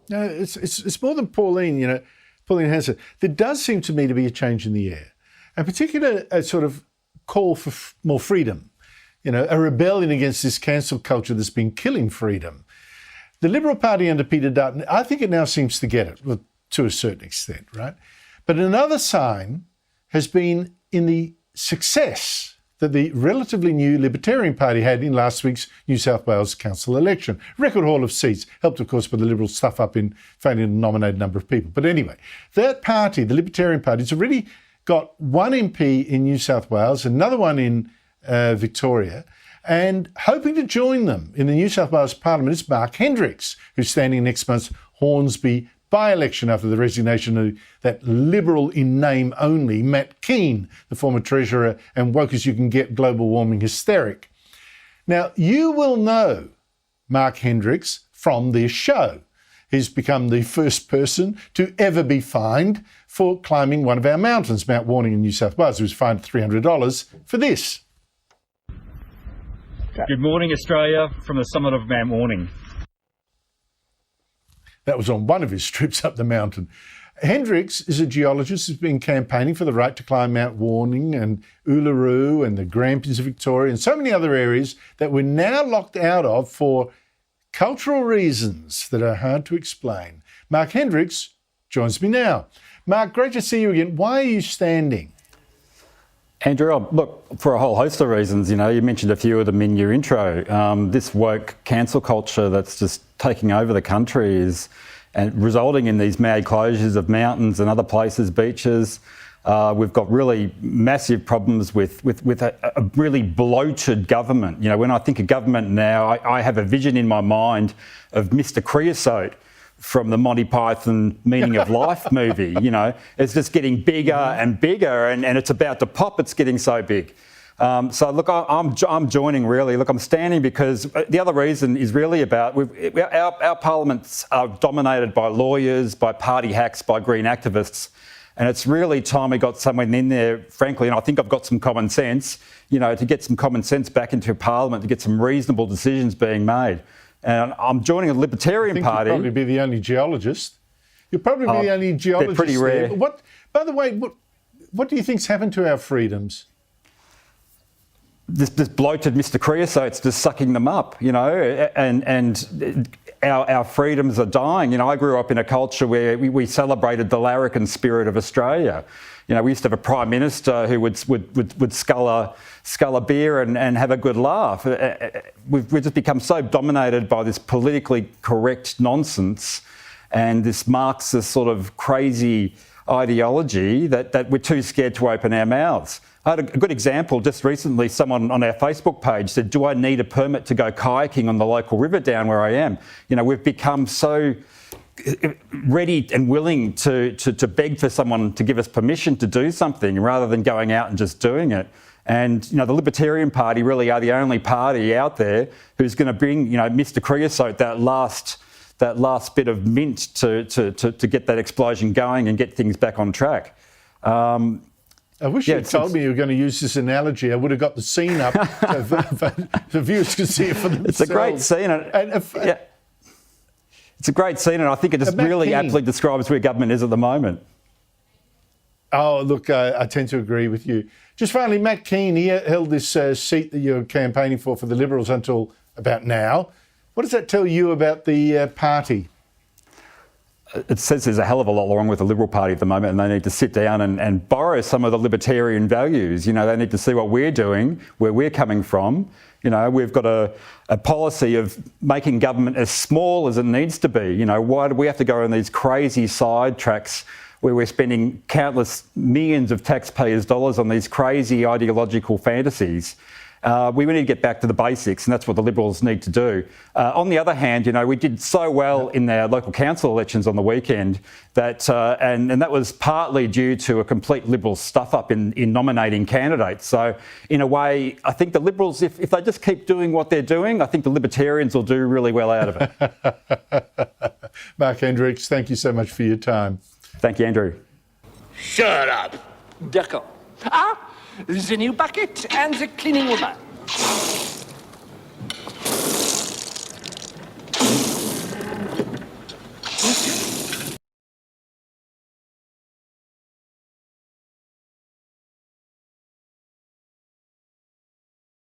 No, it's more than Pauline, Pauline has it. There does seem to me to be a change in the air, in particular a sort of call for more freedom, a rebellion against this cancel culture that's been killing freedom. The Liberal Party under Peter Dutton, I think it now seems to get it, well, to a certain extent, right? But another sign has been in the success that the relatively new Libertarian Party had in last week's New South Wales council election. Record haul of seats, helped of course by the Liberals stuff up in failing to nominate a number of people. But anyway, that party, the Libertarian Party, has already got one MP in New South Wales, another one in Victoria, and hoping to join them in the New South Wales Parliament is Marc Hendrickx, who's standing next month's Hornsby by-election after the resignation of that Liberal in name only Matt Keane, the former Treasurer and woke as you can get global warming hysteric. Now, you will know Marc Hendrickx from this show. He's become the first person to ever be fined for climbing one of our mountains, Mount Warning in New South Wales. He was fined $300 for this. Good morning, Australia, from the summit of Mount Warning. That was on one of his trips up the mountain. Hendrickx is a geologist who's been campaigning for the right to climb Mount Warning and Uluru and the Grampians of Victoria and so many other areas that we're now locked out of for cultural reasons that are hard to explain. Marc Hendrickx joins me now. Marc, great to see you again. Why are you standing? Andrew, look, for a whole host of reasons, you mentioned a few of them in your intro. This woke cancel culture that's just taking over the country is and resulting in these mad closures of mountains and other places, beaches. We've got really massive problems with a really bloated government. When I think of government now, I have a vision in my mind of Mr. Creosote from the Monty Python Meaning of Life movie. It's just getting bigger and bigger, and it's about to pop. It's getting so big. So look, I'm joining really. Look, I'm standing because the other reason is really about our parliaments are dominated by lawyers, by party hacks, by green activists, and it's really time we got someone in there, frankly, and I think I've got some common sense, to get some common sense back into Parliament, to get some reasonable decisions being made. And I'm joining a Libertarian Party. You'll probably be the only geologist. You'll probably be the only geologist. They're pretty rare. By the way, what do you think's happened to our freedoms? This bloated Mr. Creosote's just sucking them up, and our freedoms are dying. I grew up in a culture where we celebrated the larrikin spirit of Australia. We used to have a Prime Minister who would scull a beer and have a good laugh. We've just become so dominated by this politically correct nonsense and this Marxist sort of crazy ideology that we're too scared to open our mouths. I had a good example just recently. Someone on our Facebook page said, do I need a permit to go kayaking on the local river down where I am? We've become so ready and willing to beg for someone to give us permission to do something rather than going out and just doing it. And, the Libertarian Party really are the only party out there who's going to bring, Mr. Creosote, that last bit of mint to get that explosion going and get things back on track. I wish you'd told me you were going to use this analogy. I would have got the scene up so viewers could see it for themselves. It's a great scene. It's a great scene, and I think it just really aptly describes where government is at the moment. Oh, look, I tend to agree with you. Just finally, Matt Keane, he held this seat that you're campaigning for the Liberals until about now. What does that tell you about the party? It says there's a hell of a lot wrong with the Liberal Party at the moment, and they need to sit down and borrow some of the libertarian values. They need to see what we're doing, where we're coming from. We've got a policy of making government as small as it needs to be. Why do we have to go on these crazy side tracks where we're spending countless millions of taxpayers' dollars on these crazy ideological fantasies? We need to get back to the basics, and that's what the Liberals need to do. On the other hand, we did so well in our local council elections on the weekend that, and that was partly due to a complete Liberal stuff-up in nominating candidates. So, in a way, I think the Liberals, if they just keep doing what they're doing, I think the Libertarians will do really well out of it. Marc Hendrickx, thank you so much for your time. Thank you, Andrew. Shut up. D'accord. The new bucket and the cleaning woman.